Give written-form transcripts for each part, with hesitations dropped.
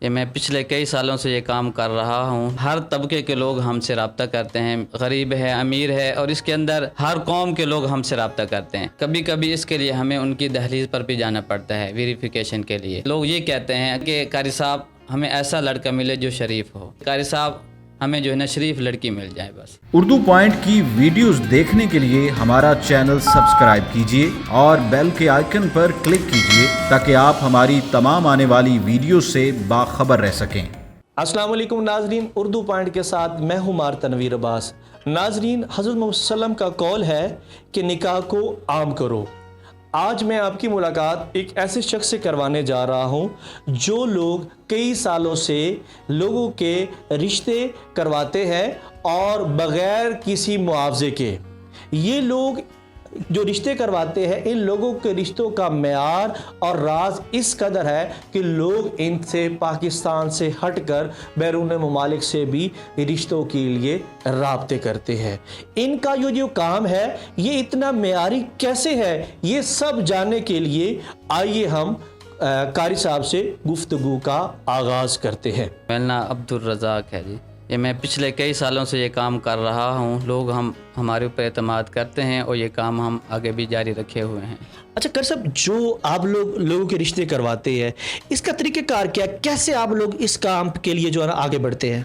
یہ میں پچھلے کئی سالوں سے یہ کام کر رہا ہوں۔ ہر طبقے کے لوگ ہم سے رابطہ کرتے ہیں، غریب ہے، امیر ہے، اور اس کے اندر ہر قوم کے لوگ ہم سے رابطہ کرتے ہیں۔ کبھی کبھی اس کے لیے ہمیں ان کی دہلیز پر بھی جانا پڑتا ہے ویریفیکیشن کے لیے۔ لوگ یہ کہتے ہیں کہ قاری صاحب ہمیں ایسا لڑکا ملے جو شریف ہو، قاری صاحب ہمیں جو ہے نا شریف لڑکی مل جائے بس۔ اردو پوائنٹ کی ویڈیوز دیکھنے کے لیے ہمارا چینل سبسکرائب کیجیے اور بیل کے آئیکن پر کلک کیجیے تاکہ آپ ہماری تمام آنے والی ویڈیوز سے باخبر رہ سکیں۔ السلام علیکم ناظرین، اردو پوائنٹ کے ساتھ میں ہوں مار تنویر عباس۔ ناظرین، حضرت محمد صلی اللہ علیہ وسلم کا قول ہے کہ نکاح کو عام کرو۔ آج میں آپ کی ملاقات ایک ایسے شخص سے کروانے جا رہا ہوں جو لوگ کئی سالوں سے لوگوں کے رشتے کرواتے ہیں اور بغیر کسی معاوضے کے۔ یہ لوگ جو رشتے کرواتے ہیں، ان لوگوں کے رشتوں کا معیار اور راز اس قدر ہے کہ لوگ ان سے پاکستان سے ہٹ کر بیرون ممالک سے بھی رشتوں کے لیے رابطے کرتے ہیں۔ ان کا جو کام ہے یہ اتنا معیاری کیسے ہے، یہ سب جاننے کے لیے آئیے ہم قاری صاحب سے گفتگو کا آغاز کرتے ہیں۔ میرا نام عبدالرزاق ہے جی۔ یہ میں پچھلے کئی سالوں سے یہ کام کر رہا ہوں۔ لوگ ہمارے اوپر اعتماد کرتے ہیں اور یہ کام ہم آگے بھی جاری رکھے ہوئے ہیں۔ اچھا قاری صاحب، جو آپ لوگوں کے رشتے کرواتے ہیں، اس کا طریقہ کار کیا، کیسے آپ لوگ اس کام کے لیے جو ہے نا آگے بڑھتے ہیں؟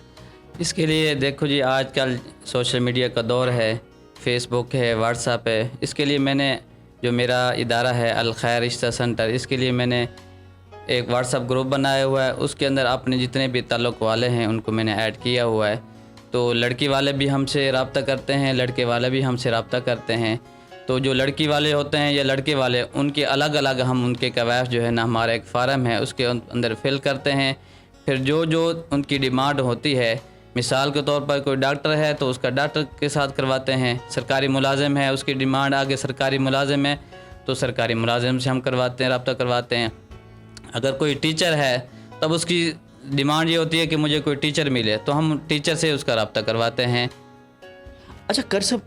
اس کے لیے دیکھو جی، آج کل سوشل میڈیا کا دور ہے، فیس بک ہے، واٹس ایپ ہے۔ اس کے لیے میں نے جو میرا ادارہ ہے الخیر رشتہ سینٹر، اس کے لیے میں نے ایک واٹس ایپ گروپ بنایا ہوا ہے۔ اس کے اندر اپنے جتنے بھی تعلق والے ہیں ان کو میں نے ایڈ کیا ہوا ہے۔ تو لڑکی والے بھی ہم سے رابطہ کرتے ہیں، لڑکے والے بھی ہم سے رابطہ کرتے ہیں۔ تو جو لڑکی والے ہوتے ہیں یا لڑکے والے، ان کے الگ الگ ہم ان کے کوائف جو ہے نا، ہمارا ایک فارم ہے اس کے اندر فل کرتے ہیں۔ پھر جو ان کی ڈیمانڈ ہوتی ہے، مثال کے طور پر کوئی ڈاکٹر ہے تو اس کا ڈاکٹر کے ساتھ کرواتے ہیں، سرکاری ملازم ہے اس کی ڈیمانڈ آگے سرکاری ملازم ہے تو سرکاری ملازم سے ہم کرواتے ہیں، رابطہ کرواتے ہیں۔ اگر کوئی ٹیچر ہے تب اس کی ڈیمانڈ یہ ہوتی ہے کہ مجھے کوئی ٹیچر ملے تو ہم ٹیچر سے اس کا رابطہ کرواتے ہیں۔ اچھا قاری صاحب،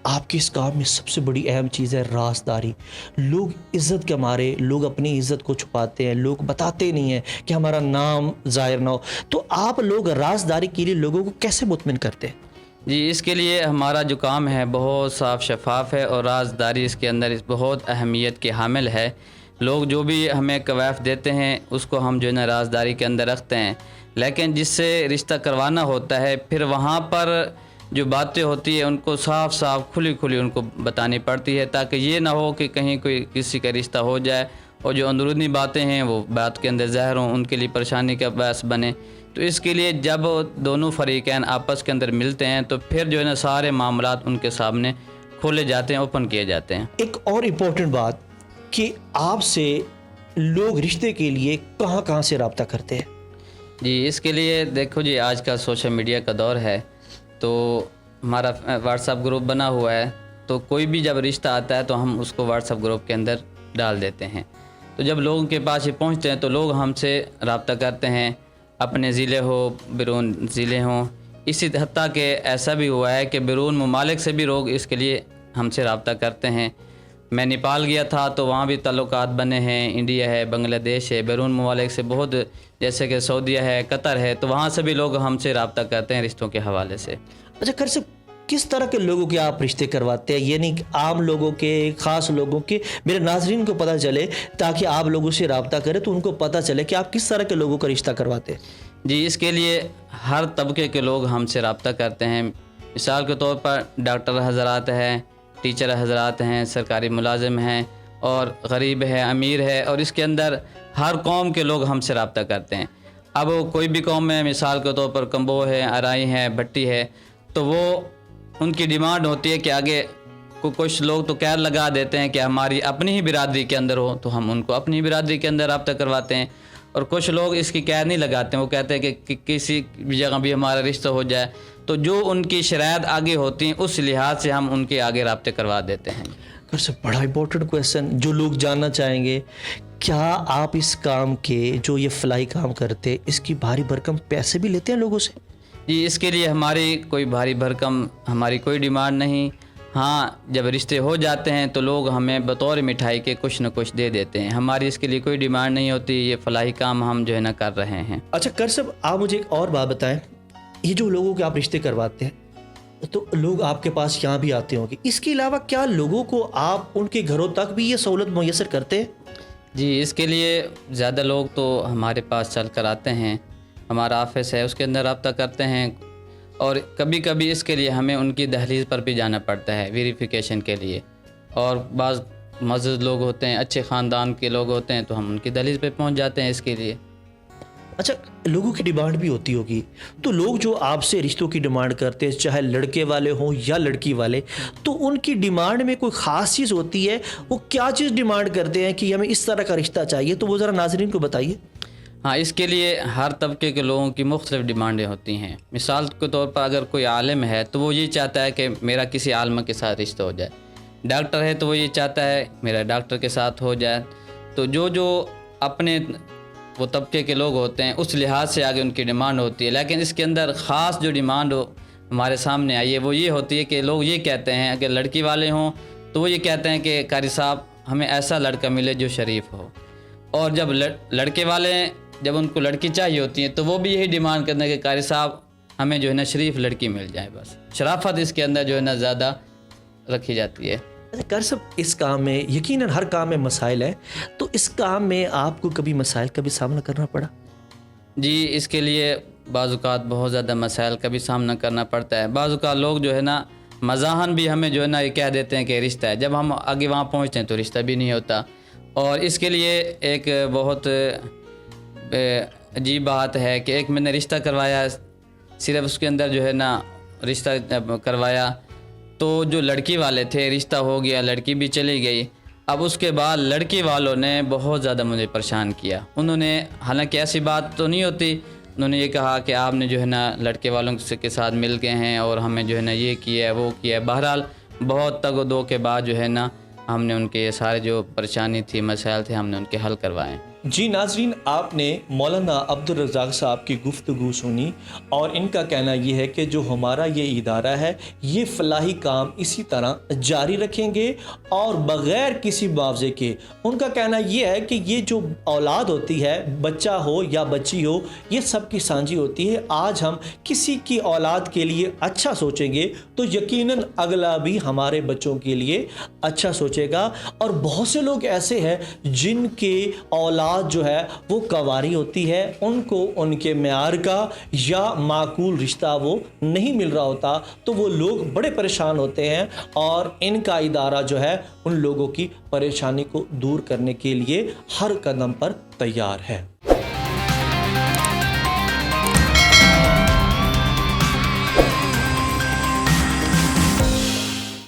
آپ کے اس کام میں سب سے بڑی اہم چیز ہے رازداری۔ لوگ عزت کے مارے لوگ اپنی عزت کو چھپاتے ہیں، لوگ بتاتے نہیں ہیں کہ ہمارا نام ظاہر نہ ہو۔ تو آپ لوگ رازداری کے لیے لوگوں کو کیسے مطمئن کرتے ہیں؟ جی، اس کے لیے ہمارا جو کام ہے بہت صاف شفاف ہے اور رازداری اس کے اندر بہت اہمیت کے حامل ہے۔ لوگ جو بھی ہمیں کوائف دیتے ہیں اس کو ہم جو ہے نا رازداری کے اندر رکھتے ہیں، لیکن جس سے رشتہ کروانا ہوتا ہے پھر وہاں پر جو باتیں ہوتی ہیں ان کو صاف صاف کھلی ان کو بتانی پڑتی ہے، تاکہ یہ نہ ہو کہ کہیں کوئی کسی کا رشتہ ہو جائے اور جو اندرونی باتیں ہیں وہ بات کے اندر ظاہر ہوں، ان کے لیے پریشانی کا باعث بنے۔ تو اس کے لیے جب دونوں فریقین آپس کے اندر ملتے ہیں تو پھر جو ہے نا سارے معاملات ان کے سامنے کھولے جاتے ہیں، اوپن کیے جاتے ہیں۔ ایک اور امپورٹنٹ بات کہ آپ سے لوگ رشتے کے لیے کہاں سے رابطہ کرتے ہیں؟ جی، اس کے لیے دیکھو جی، آج کا سوشل میڈیا کا دور ہے تو ہمارا واٹس ایپ گروپ بنا ہوا ہے، تو کوئی بھی جب رشتہ آتا ہے تو ہم اس کو واٹس ایپ گروپ کے اندر ڈال دیتے ہیں۔ تو جب لوگوں کے پاس یہ پہنچتے ہیں تو لوگ ہم سے رابطہ کرتے ہیں، اپنے ضلع ہو بیرون ضلع ہوں۔ اسی حتیٰ کہ ایسا بھی ہوا ہے کہ بیرون ممالک سے بھی لوگ اس کے لیے ہم سے رابطہ کرتے ہیں۔ میں نیپال گیا تھا تو وہاں بھی تعلقات بنے ہیں، انڈیا ہے، بنگلہ دیش ہے، بیرون ممالک سے بہت، جیسے کہ سعودیہ ہے، قطر ہے، تو وہاں سے بھی لوگ ہم سے رابطہ کرتے ہیں رشتوں کے حوالے سے۔ اچھا قاری صاحب، کس طرح کے لوگوں کے آپ رشتے کرواتے ہیں؟ یعنی عام لوگوں کے، خاص لوگوں کے، میرے ناظرین کو پتہ چلے تاکہ آپ لوگوں سے رابطہ کریں تو ان کو پتہ چلے کہ آپ کس طرح کے لوگوں کا رشتہ کرواتے ہیں۔ جی، اس کے لیے ہر طبقے کے لوگ ہم سے رابطہ کرتے ہیں۔ مثال کے طور پر ڈاکٹر حضرات ہیں، ٹیچر حضرات ہیں، سرکاری ملازم ہیں، اور غریب ہے، امیر ہے، اور اس کے اندر ہر قوم کے لوگ ہم سے رابطہ کرتے ہیں۔ اب کوئی بھی قوم ہے، مثال کے طور پر کمبو ہے، ارائی ہے، بھٹی ہے، تو وہ ان کی ڈیمانڈ ہوتی ہے کہ آگے کچھ لوگ تو قید لگا دیتے ہیں کہ ہماری اپنی ہی برادری کے اندر ہو، تو ہم ان کو اپنی برادری کے اندر رابطہ کرواتے ہیں۔ اور کچھ لوگ اس کی قید نہیں لگاتے ہیں، وہ کہتے ہیں کہ کسی بھی جگہ بھی ہمارا رشتہ ہو جائے، تو جو ان کی شرائط آگے ہوتی ہیں اس لحاظ سے ہم ان کے آگے رابطے کروا دیتے ہیں۔ قاری صاحب، بڑا امپورٹنٹ کویسچن جو لوگ جاننا چاہیں گے، کیا آپ اس کام کے، جو یہ فلاحی کام کرتے، اس کی بھاری بھرکم پیسے بھی لیتے ہیں لوگوں سے؟ جی، اس کے لیے ہماری کوئی بھاری بھرکم ہماری کوئی ڈیمانڈ نہیں۔ ہاں جب رشتے ہو جاتے ہیں تو لوگ ہمیں بطور مٹھائی کے کچھ نہ کچھ دے دیتے ہیں. ہماری اس کے لیے کوئی ڈیمانڈ نہیں ہوتی, یہ فلاحی کام ہم جو ہے نا کر رہے ہیں. اچھا کر صاحب آپ مجھے ایک اور بات بتائیں, یہ جو لوگوں کے آپ رشتے کرواتے ہیں تو لوگ آپ کے پاس یہاں بھی آتے ہوں گے, اس کے علاوہ کیا لوگوں کو آپ ان کے گھروں تک بھی یہ سہولت میسر کرتے ہیں؟ جی اس کے لیے زیادہ لوگ تو ہمارے پاس چل کر آتے ہیں, ہمارا آفس ہے اس کے اندر رابطہ کرتے ہیں, اور کبھی کبھی اس کے لیے ہمیں ان کی دہلیز پر بھی جانا پڑتا ہے ویریفیکیشن کے لیے. اور بعض معزز لوگ ہوتے ہیں, اچھے خاندان کے لوگ ہوتے ہیں, تو ہم ان کی دہلیز پہ پہنچ جاتے ہیں اس کے لیے. اچھا لوگوں کی ڈیمانڈ بھی ہوتی ہوگی, تو لوگ جو آپ سے رشتوں کی ڈیمانڈ کرتے ہیں چاہے لڑکے والے ہوں یا لڑکی والے, تو ان کی ڈیمانڈ میں کوئی خاص چیز ہوتی ہے؟ وہ کیا چیز ڈیمانڈ کرتے ہیں کہ ہمیں اس طرح کا رشتہ چاہیے, تو وہ ذرا ناظرین کو بتائیے. ہاں اس کے لیے ہر طبقے کے لوگوں کی مختلف ڈیمانڈیں ہوتی ہیں. مثال کے طور پر اگر کوئی عالم ہے تو وہ یہ چاہتا ہے کہ میرا کسی عالمہ کے ساتھ رشتہ ہو جائے. ڈاکٹر ہے تو وہ یہ چاہتا ہے میرا ڈاکٹر کے ساتھ ہو جائے. تو جو اپنے وہ طبقے کے لوگ ہوتے ہیں اس لحاظ سے آگے ان کی ڈیمانڈ ہوتی ہے. لیکن اس کے اندر خاص جو ڈیمانڈ ہمارے سامنے آئی ہے وہ یہ ہوتی ہے کہ لوگ یہ کہتے ہیں, اگر لڑکی والے ہوں تو وہ یہ کہتے ہیں کہ قاری صاحب ہمیں ایسا لڑکا ملے جو شریف ہو. اور جب لڑکے والے جب ان کو لڑکی چاہیے ہوتی ہے تو وہ بھی یہی ڈیمانڈ کرتے ہیں کہ قاری صاحب ہمیں جو ہے نا شریف لڑکی مل جائے. بس شرافت اس کے اندر جو ہے نا زیادہ رکھی جاتی ہے. کر سب اس کام میں یقیناً ہر کام میں مسائل ہیں, تو اس کام میں آپ کو کبھی مسائل کا بھی سامنا کرنا پڑا؟ جی اس کے لیے بعض اوقات بہت زیادہ مسائل کا بھی سامنا کرنا پڑتا ہے. بعض اوقات لوگ جو ہے نا مزاحن بھی ہمیں جو ہے نا یہ کہہ دیتے ہیں کہ رشتہ ہے, جب ہم آگے وہاں پہنچتے ہیں تو رشتہ بھی نہیں ہوتا. اور اس کے لیے ایک بہت عجیب بات ہے کہ ایک میں نے رشتہ کروایا, صرف اس کے اندر جو ہے نا رشتہ کروایا تو جو لڑکی والے تھے رشتہ ہو گیا, لڑکی بھی چلی گئی. اب اس کے بعد لڑکی والوں نے بہت زیادہ مجھے پریشان کیا. انہوں نے, حالانکہ ایسی بات تو نہیں ہوتی, انہوں نے یہ کہا کہ آپ نے جو ہے نا لڑکے والوں کے ساتھ مل گئے ہیں اور ہمیں جو ہے نا یہ کیا ہے وہ کیا ہے. بہرحال بہت تگ و دو کے بعد جو ہے نا ہم نے ان کے یہ سارے جو پریشانی تھی مسائل تھے ہم نے ان کے حل کروائے. جی ناظرین, آپ نے مولانا عبدالرزاق صاحب کی گفتگو سنی, اور ان کا کہنا یہ ہے کہ جو ہمارا یہ ادارہ ہے یہ فلاحی کام اسی طرح جاری رکھیں گے اور بغیر کسی معاوضے کے. ان کا کہنا یہ ہے کہ یہ جو اولاد ہوتی ہے, بچہ ہو یا بچی ہو, یہ سب کی سانجھی ہوتی ہے. آج ہم کسی کی اولاد کے لیے اچھا سوچیں گے تو یقیناً اگلا بھی ہمارے بچوں کے لیے اچھا سوچے گا. اور بہت سے لوگ ایسے ہیں جن کے اولاد جو ہے وہ کواری ہوتی ہے, ان کو ان کے معیار کا یا معقول رشتہ وہ نہیں مل رہا ہوتا, تو وہ لوگ بڑے پریشان ہوتے ہیں. اور ان کا ادارہ جو ہے ان لوگوں کی پریشانی کو دور کرنے کے لیے ہر قدم پر تیار ہے.